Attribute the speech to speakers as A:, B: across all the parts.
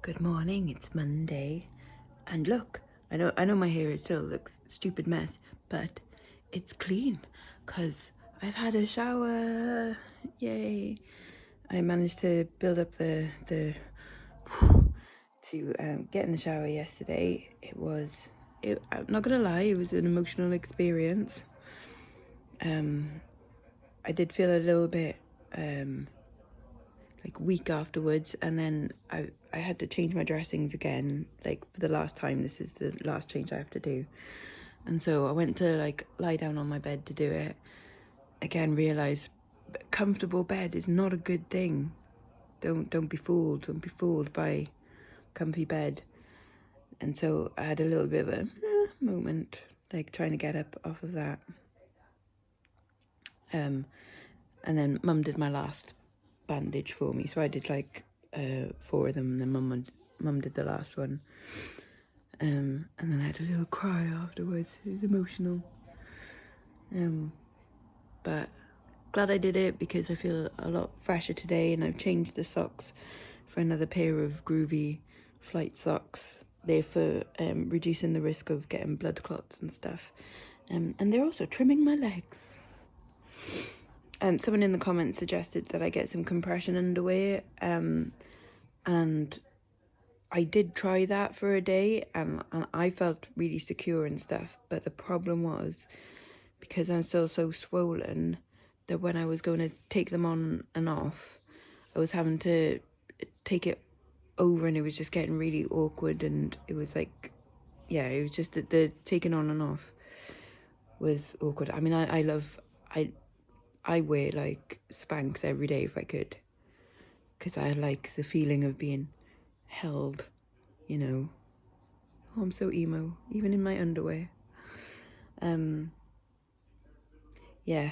A: Good morning, it's Monday, and look, I know my hair still looks a stupid mess, but it's clean, cause I've had a shower, yay. I managed to build up to get in the shower yesterday. I'm not gonna lie, it was an emotional experience. I did feel a little bit, like weak afterwards, and then I had to change my dressings again, like for the last time. This is the last change I have to do, and so I went to like lie down on my bed to do it again. Realize comfortable bed is not a good thing. Don't be fooled by comfy bed. And so I had a little bit of a moment, like trying to get up off of that. And then Mum did my last bandage for me, so I did like 4 of them, and then Mum did the last one. And then I had a little cry afterwards. It was emotional. But glad I did it because I feel a lot fresher today, and I've changed the socks for another pair of groovy flight socks. They're for reducing the risk of getting blood clots and stuff. And they're also trimming my legs. Someone in the comments suggested that I get some compression underwear, and I did try that for a day, and I felt really secure and stuff, but the problem was, because I'm still so swollen, that when I was going to take them on and off, I was having to take it over, and it was just getting really awkward, and it was like, yeah, it was just the taking on and off was awkward. I mean, I wear like Spanx every day if I could, because I like the feeling of being held, you know. Oh, I'm so emo, even in my underwear. Yeah.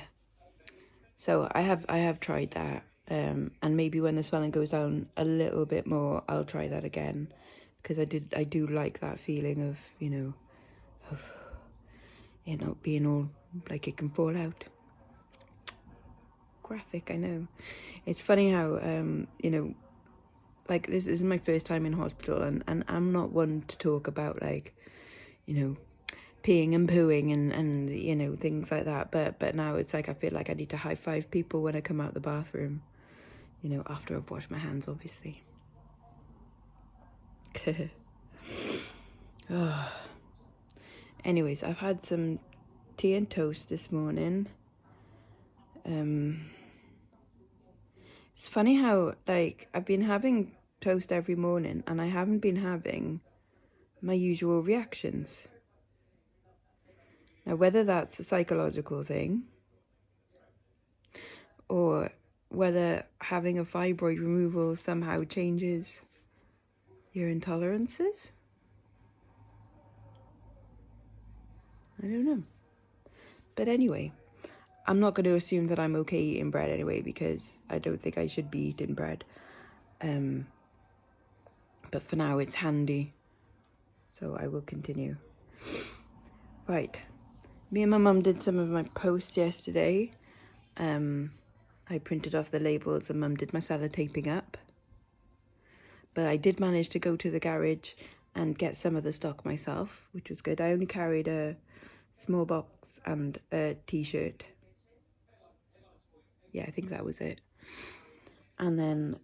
A: So I have tried that, and maybe when the swelling goes down a little bit more, I'll try that again, because I do like that feeling of, you know, of it not being all like it can fall out. Graphic, I know. It's funny how you know, like this is my first time in hospital, and I'm not one to talk about, like, you know, peeing and pooing and you know, things like that, but now it's like I feel like I need to high five people when I come out the bathroom, you know, after I've washed my hands, obviously. Oh. Anyways, I've had some tea and toast this morning. It's funny how, like, I've been having toast every morning and I haven't been having my usual reactions. Now, whether that's a psychological thing or whether having a fibroid removal somehow changes your intolerances, I don't know. But anyway, I'm not going to assume that I'm okay eating bread anyway, because I don't think I should be eating bread. But for now, it's handy, so I will continue. Right. Me and my mum did some of my posts yesterday. I printed off the labels and Mum did my sellotaping up. But I did manage to go to the garage and get some of the stock myself, which was good. I only carried a small box and a t-shirt. Yeah, I think that was it. And then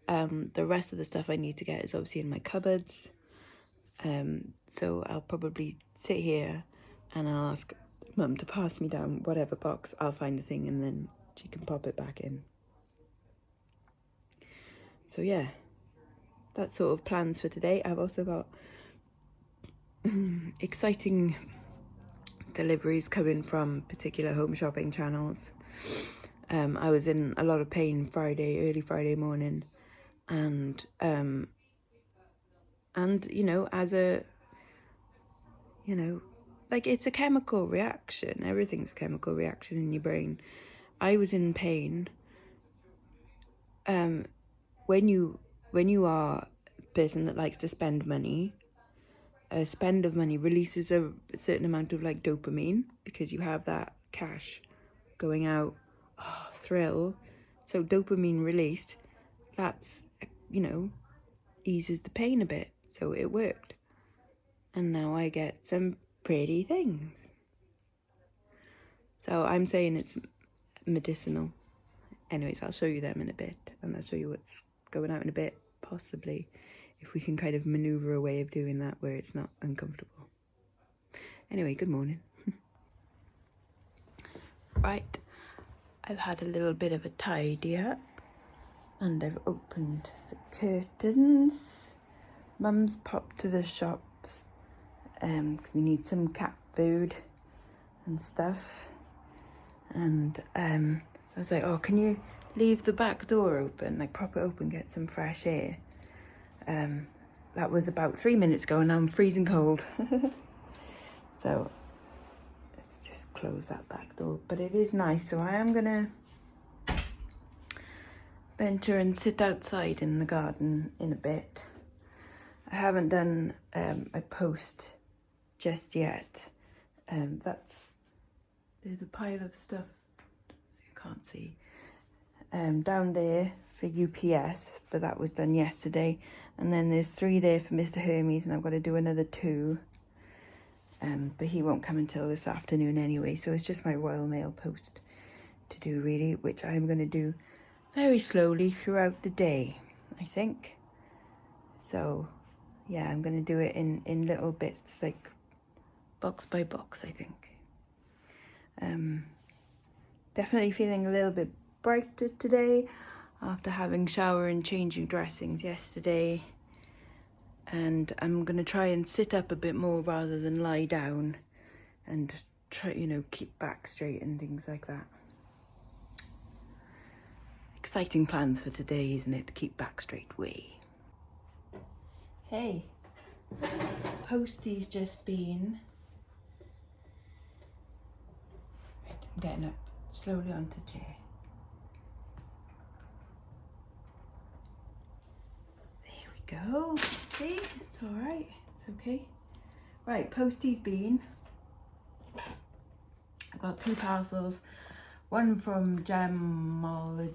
A: the rest of the stuff I need to get is obviously in my cupboards. So I'll probably sit here and I'll ask Mum to pass me down whatever box. I'll find the thing and then she can pop it back in. So yeah, that's sort of plans for today. I've also got exciting deliveries coming from particular home shopping channels. I was in a lot of pain early Friday morning, and you know, as a, you know, like, it's a chemical reaction. Everything's a chemical reaction in your brain. I was in pain. When you are a person that likes to spend money, a spend of money releases a certain amount of like dopamine, because you have that cash going out, thrill. So dopamine released, that's, you know, eases the pain a bit, so it worked. And now I get some pretty things. So I'm saying it's medicinal. Anyways, I'll show you them in a bit, and I'll show you what's going out in a bit, possibly, if we can kind of maneuver a way of doing that where it's not uncomfortable. Anyway, good morning. Right, I've had a little bit of a tidy up, and I've opened the curtains. Mum's popped to the shops, because we need some cat food and stuff. And I was like, oh, can you leave the back door open, like prop it open, get some fresh air. That was about 3 minutes ago, and now I'm freezing cold. So let's just close that back door. But it is nice, so I am gonna venture and sit outside in the garden in a bit. I haven't done a post just yet. There's a pile of stuff you can't see down there for UPS, but that was done yesterday. And then there's 3 there for Mr. Hermes, and I've got to do another 2. But he won't come until this afternoon anyway, so it's just my Royal Mail post to do, really, which I'm going to do very slowly throughout the day, I think. So yeah, I'm going to do it in little bits, like box by box, I think. Definitely feeling a little bit brighter today after having shower and changing dressings yesterday. And I'm going to try and sit up a bit more rather than lie down, and try, keep back straight and things like that. Exciting plans for today, isn't it? To keep back straight way. Hey, Posty's just been. Right, I'm getting up slowly onto the chair. There we go. See, it's all right. It's okay. Right, Posty's been. I've got 2 parcels. One from Gemporia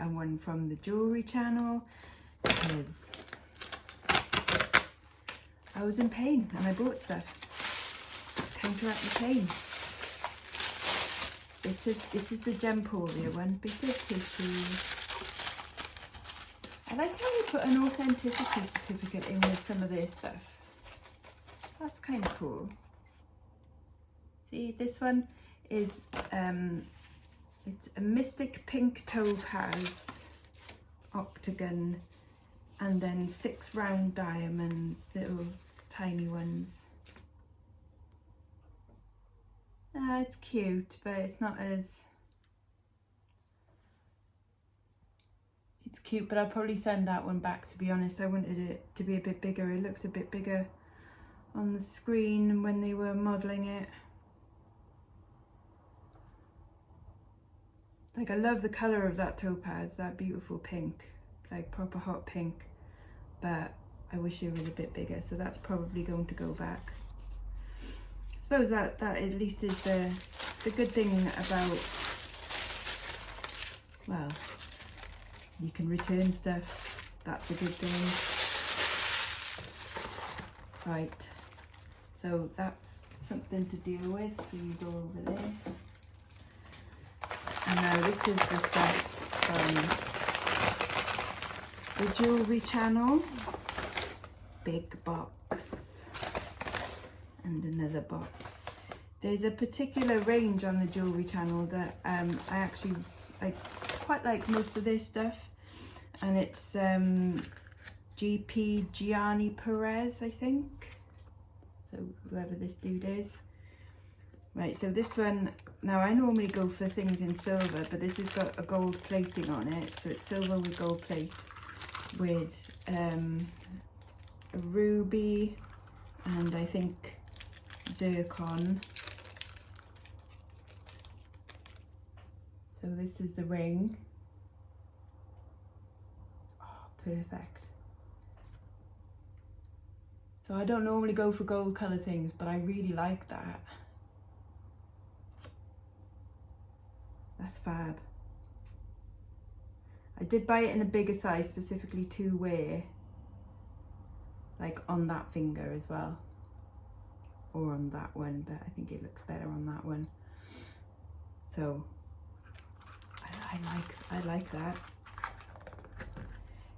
A: and one from the Jewellery channel, because I was in pain and I bought stuff to counteract the pain. This is the Gemporia one, bit of tissue. I like how you put an authenticity certificate in with some of their stuff. That's kind of cool. See, this one is it's a mystic pink topaz octagon, and then 6 round diamonds, little tiny ones. It's cute, but it's not as... It's cute, but I'll probably send that one back, to be honest. I wanted it to be a bit bigger. It looked a bit bigger on the screen when they were modelling it. Like, I love the colour of that topaz, that beautiful pink, like proper hot pink, but I wish it was a bit bigger, so that's probably going to go back. I suppose that at least is the good thing about, well, you can return stuff. That's a good thing. Right, so that's something to deal with, so you go over there. And now this is the stuff from the Jewellery channel. Big box. And another box. There's a particular range on the Jewellery channel that I quite like most of their stuff. And it's GP Gianni Perez, I think. So whoever this dude is. Right, so this one, now I normally go for things in silver, but this has got a gold plating on it. So it's silver with gold plate with a ruby and I think zircon. So this is the ring. Oh, perfect. So I don't normally go for gold colour things, but I really like that. That's fab. I did buy it in a bigger size, specifically to wear, like on that finger as well, or on that one, but I think it looks better on that one. So I like that.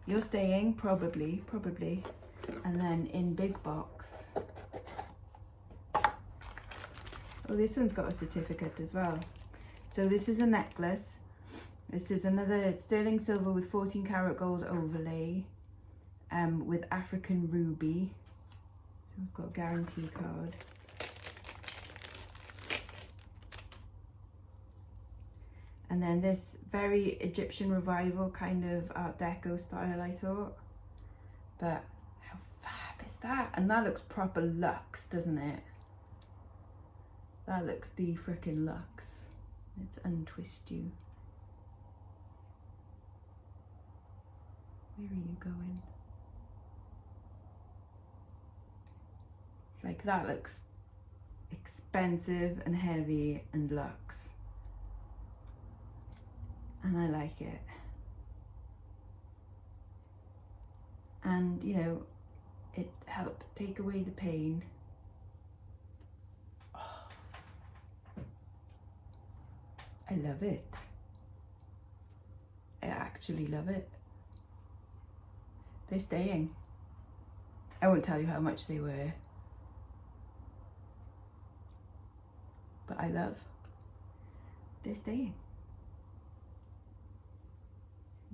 A: You're staying, probably. And then in big box, oh, this one's got a certificate as well. So this is a necklace. This is another sterling silver with 14 karat gold overlay, with African ruby. So it's got a guarantee card. And then this very Egyptian revival kind of Art Deco style, I thought. But how fab is that? And that looks proper luxe, doesn't it? That looks the frickin' luxe. Let's untwist you. Where are you going? It's like, that looks expensive and heavy and luxe. And I like it. And, you know, it helped take away the pain. Oh, I love it. I actually love it. They're staying. I won't tell you how much they were, but I love. They're staying.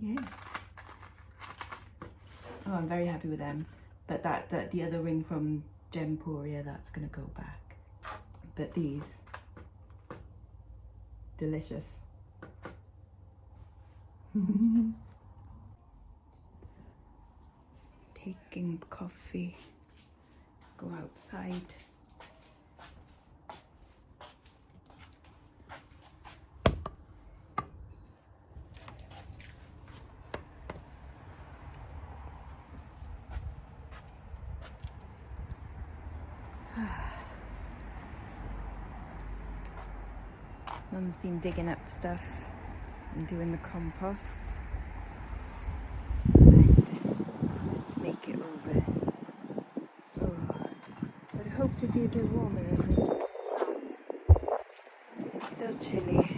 A: Yeah. Oh, I'm very happy with them. But that the other ring from Gemporia, that's gonna go back. But these, delicious. Taking coffee, go outside. Mum's been digging up stuff and doing the compost. Right, let's make it over. Oh, I'd hoped it'd be a bit warmer than this, but it's not. It's still chilly.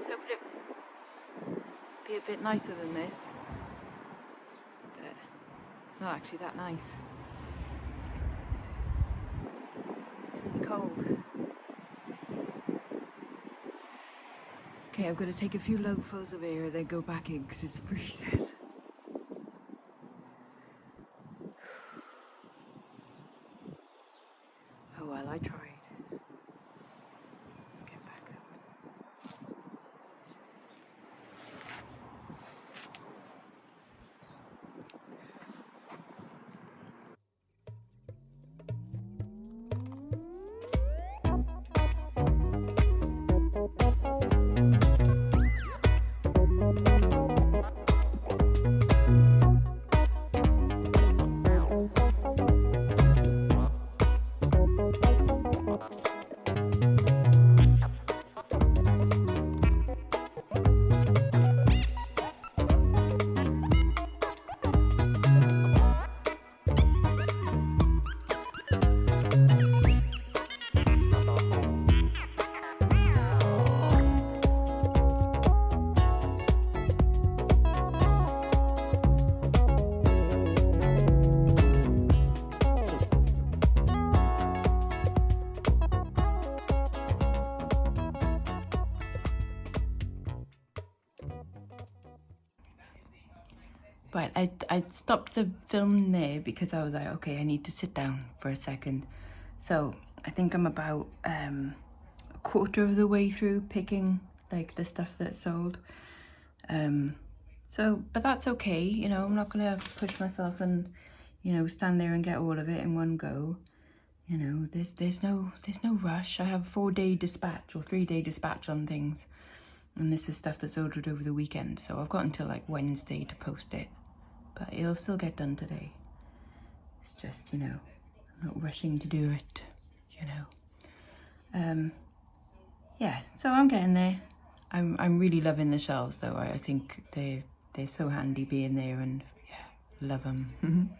A: So would it be a bit nicer than this? But it's not actually that nice. It's really cold. Okay, I've got to take a few lungfuls of air and then go back in because it's freezing. Oh well, I tried. Right, I stopped the film there because I was like, okay, I need to sit down for a second. So I think I'm about a quarter of the way through picking like the stuff that's sold. But that's okay, you know, I'm not gonna push myself and, you know, stand there and get all of it in one go. You know, there's no rush. I have 4-day dispatch or 3-day dispatch on things. And this is stuff that's ordered over the weekend, so I've got until like Wednesday to post it, but it'll still get done today. It's just, you know, I'm not rushing to do it, you know. Yeah, so I'm getting there. I'm really loving the shelves though. I think they're so handy being there, and yeah, love them.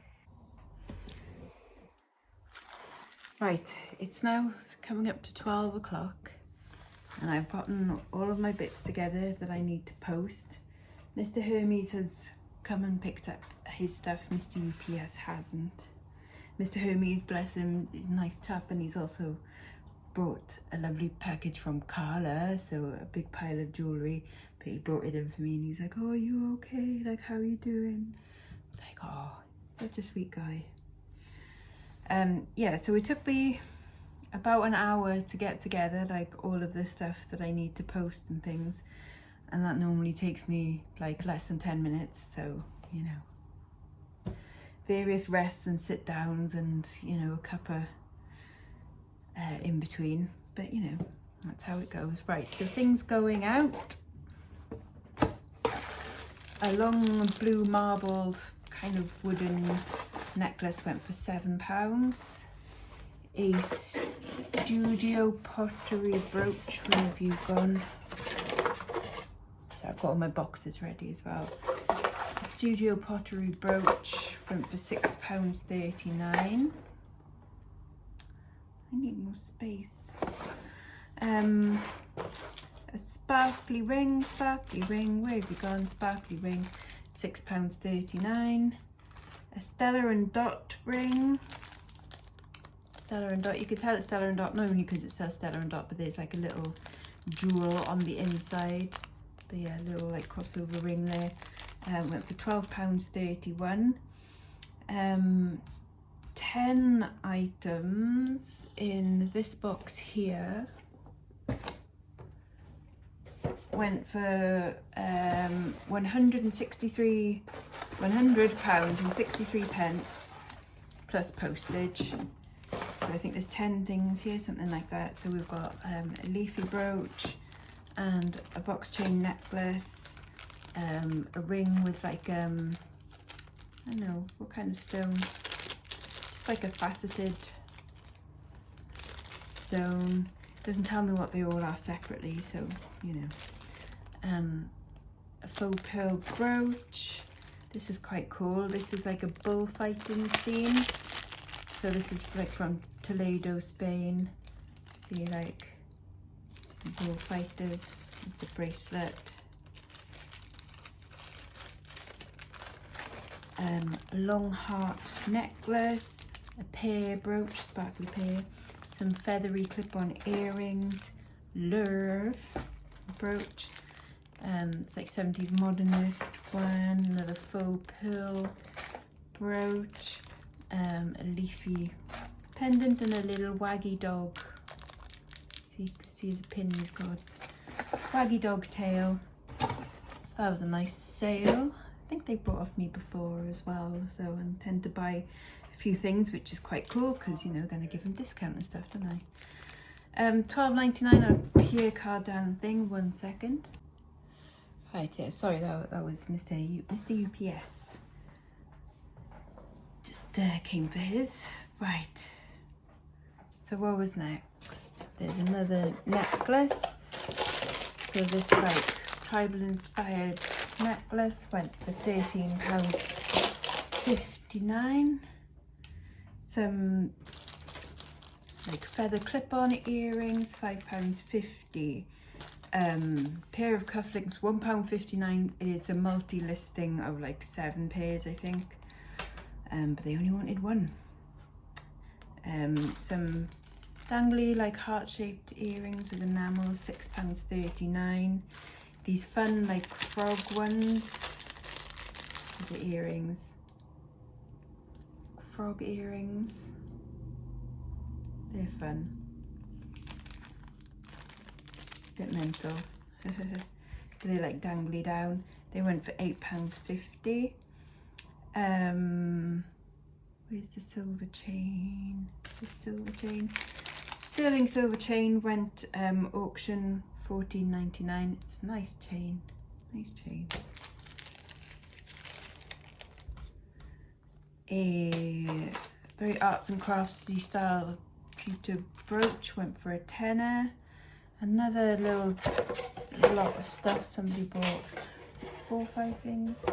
A: Right, it's now coming up to 12 o'clock. And I've gotten all of my bits together that I need to post. Mr. Hermes has come and picked up his stuff. Mr. UPS hasn't. Mr. Hermes, bless him, is a nice chap, and he's also brought a lovely package from Carla, so a big pile of jewellery. But he brought it in for me, and he's like, "Oh, are you okay? Like, how are you doing?" It's like, oh, such a sweet guy. Yeah, so it took me about an hour to get together like all of the stuff that I need to post and things, and that normally takes me like less than 10 minutes, so you know, various rests and sit downs and you know, a cuppa in between, but you know, that's how it goes. Right, so things going out. A long blue marbled kind of wooden necklace went for £7. A studio pottery brooch, where have you gone? So I've got all my boxes ready as well. A studio pottery brooch went for £6.39. I need more space. A sparkly ring, where have you gone? Sparkly ring, £6.39. A Stella and Dot ring. Stella and Dot, you could tell it's Stella and Dot not only because it says Stella and Dot, but there's like a little jewel on the inside. But yeah, a little like crossover ring there. Went for £12.31. 10 items in this box here went for £100 and 63 pence plus postage. So I think there's 10 things here, something like that. So we've got a leafy brooch and a box chain necklace, a ring with like I don't know what kind of stone, just like a faceted stone. Doesn't tell me what they all are separately, so you know. A faux pearl brooch. This is quite cool. This is like a bullfighting scene. So this is like from Toledo, Spain. See, like bullfighters. It's a bracelet. A long heart necklace, a pear brooch, sparkly pear, some feathery clip-on earrings, lure brooch. It's like 70s modernist one, another faux pearl brooch, a leafy pendant, and a little waggy dog. So you can see the pin he's got. Waggy dog tail. So that was a nice sale. I think they bought off me before as well, so I tend to buy a few things, which is quite cool because you know, then I give them discount and stuff, don't I? £12.99 on a Pierre Cardin thing. 1 second. Right, yeah, sorry, that was Mr. UPS. Just came for his. Right. So what was next? There's another necklace. So this like tribal inspired necklace went for £13.59. Some like feather clip-on earrings, £5.50. Pair of cufflinks, £1.59. It's a multi-listing of like 7 pairs, I think, but they only wanted 1. Some dangly like heart-shaped earrings with enamel, £6.39. These fun like frog ones, the earrings, frog earrings, they're fun. Bit mental. They're like dangly down. They went for £8.50. Where's the silver chain? The silver chain. Sterling silver chain went auction 14.99. It's a nice chain, nice chain. A very arts and craftsy style pewter brooch went for a tenner. Another little lot of stuff somebody bought. 4 things,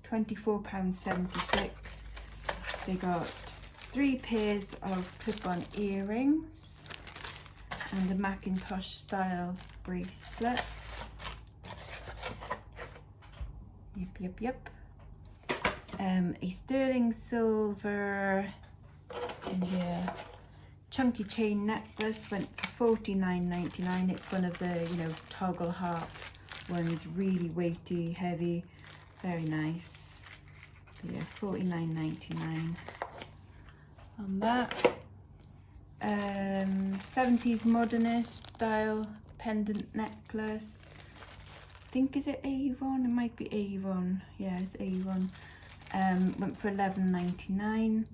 A: £24.76. They got 3 pairs of clip-on earrings and a Macintosh style bracelet. Yep. A sterling silver, it's in here, chunky chain necklace went for £49.99. It's one of the, you know, toggle heart ones, really weighty, heavy, very nice. But yeah, £49.99 on that. 70s modernist style pendant necklace. I think, is it Avon? It might be Avon. Yeah, it's Avon. Went for £11.99.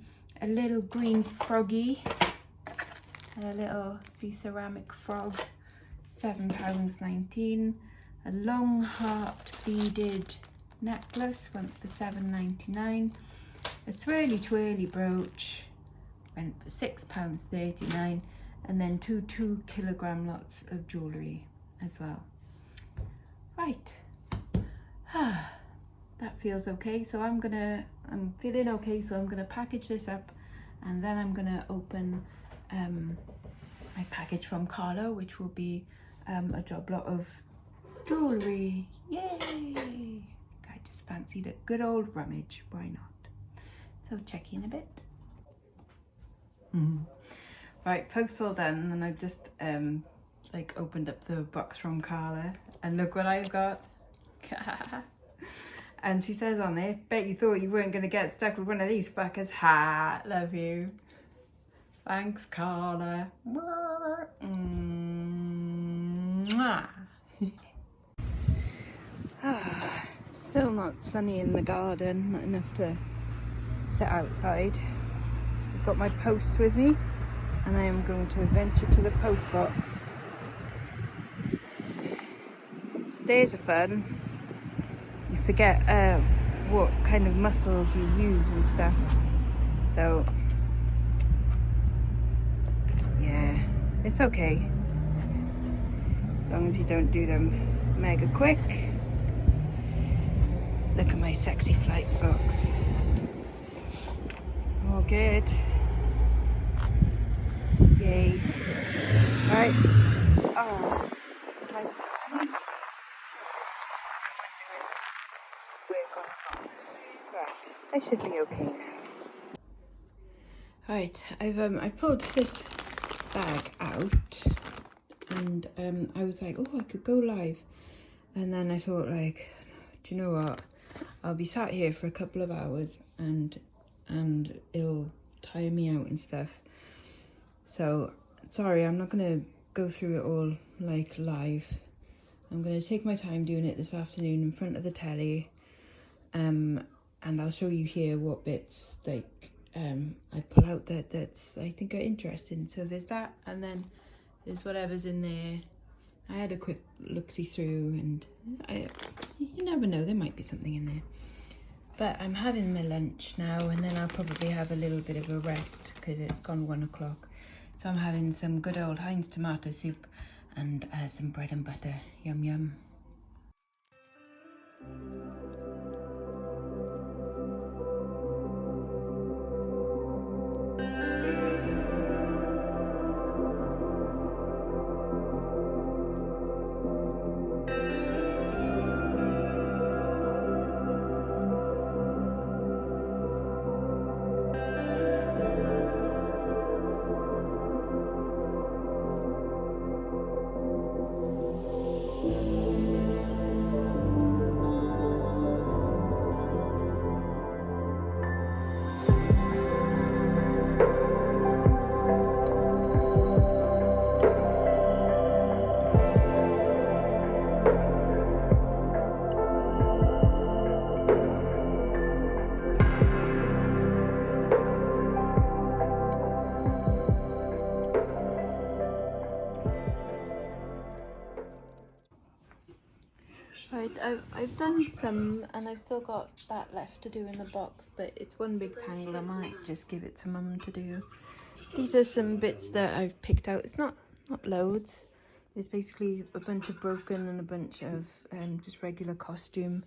A: A little green froggy, a little sea ceramic frog, £7.19. A long heart beaded necklace went for £7.99. A swirly twirly brooch went for £6.39, and then 2 kilogram lots of jewellery as well. Right. That feels okay. So I'm feeling okay, so I'm gonna package this up, and then I'm gonna open my package from Carlo, which will be a job lot of jewellery. Yay! I just fancied a good old rummage, why not? So check in a bit. Right, post all done, and I've just like opened up the box from Carla, and look what I've got. And she says on there, bet you thought you weren't going to get stuck with one of these fuckers. Ha, love you. Thanks, Carla. Mwah. Still not sunny in the garden, not enough to sit outside. I've got my post with me, and I am going to venture to the post box. Stairs are fun. You forget what kind of muscles you use and stuff. So yeah, it's okay as long as you don't do them mega quick. Look at my sexy flight socks. All good. Yay. Right. Oh, nice and sunny. Right, I should be okay now. Right, I pulled this bag out, and I was like, oh, I could go live, and then I thought, like, do you know what? I'll be sat here for a couple of hours, and it'll tire me out and stuff. So sorry, I'm not gonna go through it all like live. I'm gonna take my time doing it this afternoon in front of the telly. And I'll show you here what bits like I pull out that's I think are interesting. So there's that, and then there's whatever's in there. I had a quick look-see through, and you never know, there might be something in there. But I'm having my lunch now, and then I'll probably have a little bit of a rest because it's gone 1 o'clock. So I'm having some good old Heinz tomato soup and some bread and butter. Yum yum. Right, I've done some, and I've still got that left to do in the box, but it's one big tangle. I might just give it to Mum to do. These are some bits that I've picked out. It's not loads. There's basically a bunch of broken and a bunch of just regular costume.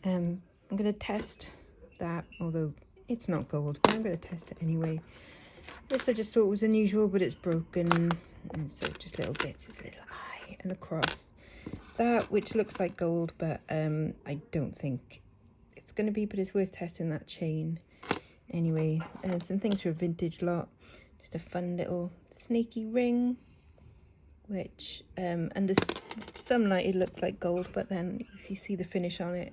A: I'm gonna test that, although it's not gold, but I'm gonna test it anyway. This I just thought was unusual, but it's broken, and so just little bits. It's a little eye and a cross. That, which looks like gold, but I don't think it's going to be, but it's worth testing that chain. Anyway, some things for a vintage lot. Just a fun little snaky ring, which under some light it looks like gold, but then if you see the finish on it,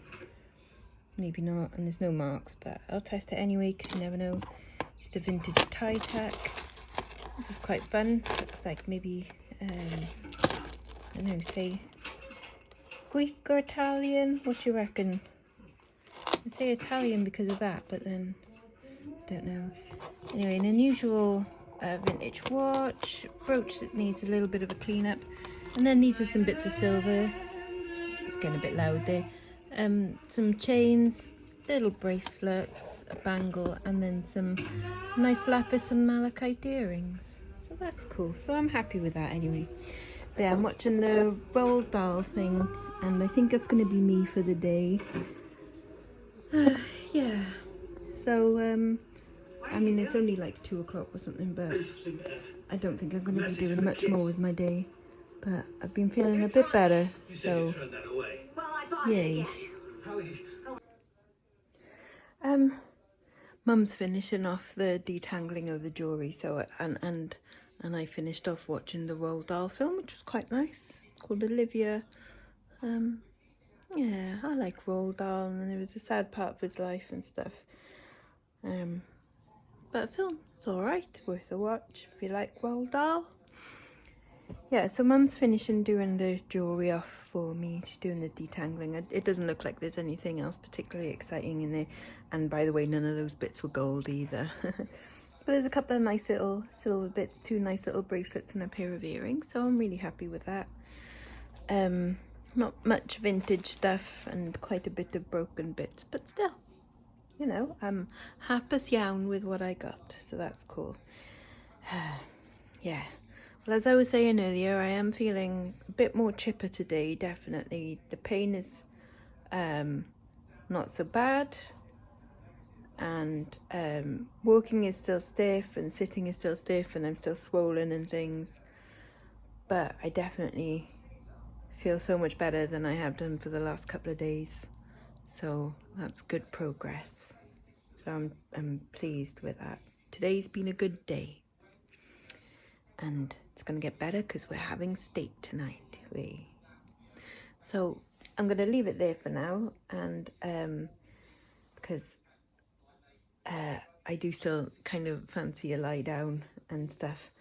A: maybe not, and there's no marks, but I'll test it anyway because you never know. Just a vintage tie tack. This is quite fun. Looks like maybe, I don't know, say Greek or Italian? What do you reckon? I'd say Italian because of that, but then don't know. Anyway, an unusual vintage watch, brooch that needs a little bit of a clean-up, and then these are some bits of silver. It's getting a bit loud there. Some chains, little bracelets, a bangle, and then some nice lapis and malachite earrings. So that's cool. So I'm happy with that anyway. But yeah, I'm watching the Roald Dahl thing, and I think it's going to be me for the day. Yeah. So, I mean, it's only like 2 o'clock or something, but I don't think I'm going to be doing much more with my day. But I've been feeling a bit better, so yay. Mum's finishing off the detangling of the jewellery, so and I finished off watching the Roald Dahl film, which was quite nice. It's called Olivia. Yeah, I like Roald Dahl, and there was a sad part of his life and stuff. But a film, it's alright, worth a watch if you like Roald Dahl. Yeah, so Mum's finishing doing the jewellery off for me. She's doing the detangling. It doesn't look like there's anything else particularly exciting in there. And by the way, none of those bits were gold either. But there's a couple of nice little silver bits, 2 nice little bracelets and a pair of earrings. So I'm really happy with that. Not much vintage stuff and quite a bit of broken bits, but still, you know, I'm happy as yawn with what I got. So that's cool. Yeah. Well, as I was saying earlier, I am feeling a bit more chipper today, definitely. The pain is not so bad, and walking is still stiff, and sitting is still stiff, and I'm still swollen and things. But I definitely feel so much better than I have done for the last couple of days. So that's good progress. So I'm pleased with that. Today's been a good day. And it's going to get better because we're having steak tonight. So I'm going to leave it there for now, and because I do still kind of fancy a lie down and stuff,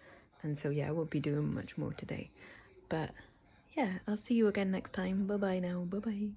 A: and so yeah, I won't be doing much more today. But yeah, I'll see you again next time. Bye bye now. Bye bye.